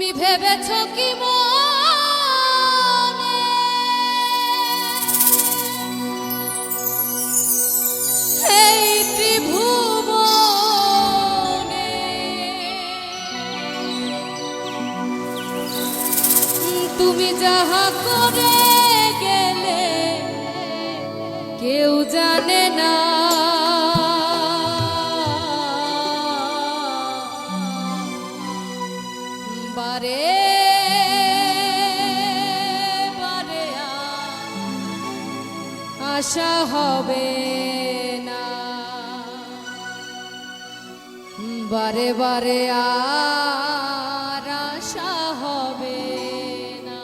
তুমি ভেবেছো কি মনে এই ত্রিভুবনে তুমি যাহা করে গেলে কেউ জানে না বারে বারে আশা হবে না বারে বারে আর আশা হবে না।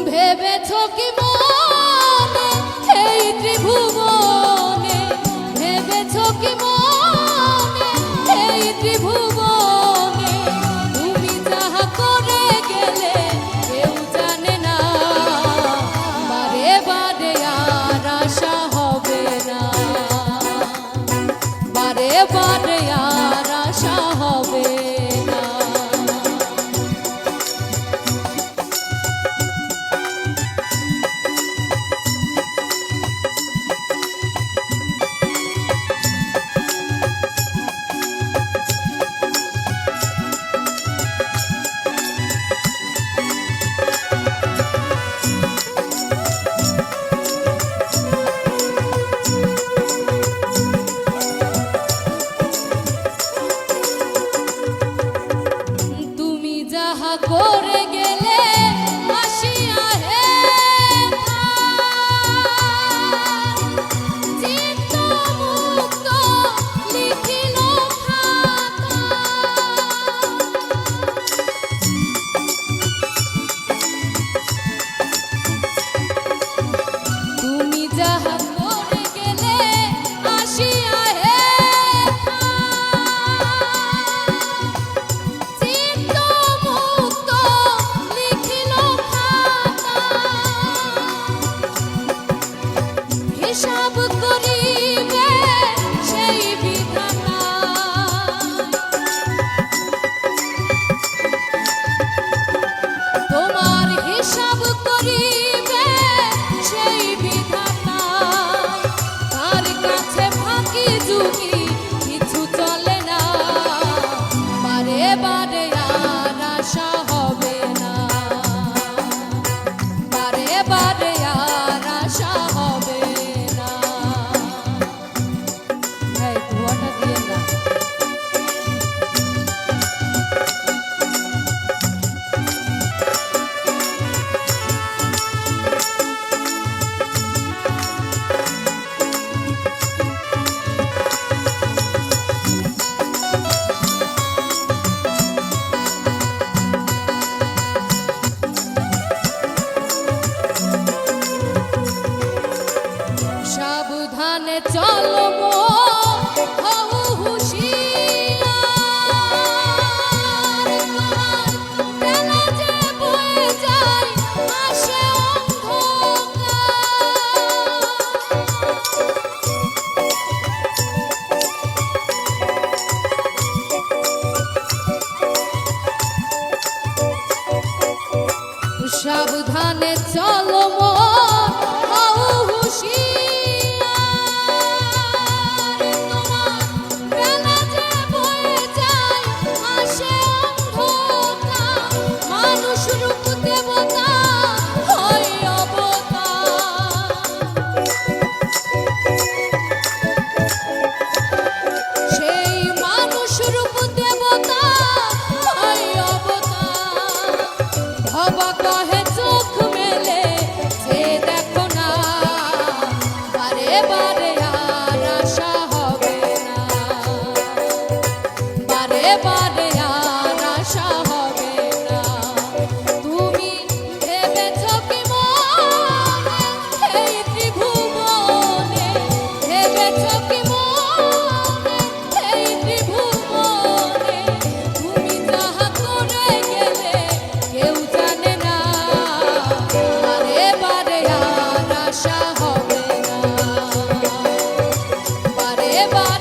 ভেবেছো কি মনে এই ত্রিভুবনে ভেবেছো কি মনে এই ত্রিভুবনে তুমি যাহা করে গেলে কেউ জানে না বারে বারে আর আশা হবে না বারে বারে আর আশা হবে না। করে গেলে আসিয়া হে চিত্ত মুক্ত লিখিল খাতা তুমি যাহা করে গেলে আসিয়া হে হিসাব করিবে সেই বিধাতা তোমার হিসাব করিবে সেই বিধাতা তার কাছে ফাঁকি ঝুঁকি কিছু চলে না বারে বারে আর আশা হবে না বারে বারে আর আশা হবে সাবধানে চলো হও হুঁশিয়ার বেলা যে বয়ে যায় আসে অন্ধকার সাবধানে চলো হও হুঁশিয়ার বেলা যে বয়ে যায় আসে অন্ধকার মানুষ রূপ দেবতা হয় অবতার সেই মানুষ রূপ দেবতা হয় অবতার ভবা কহে চোখ মেলে এবার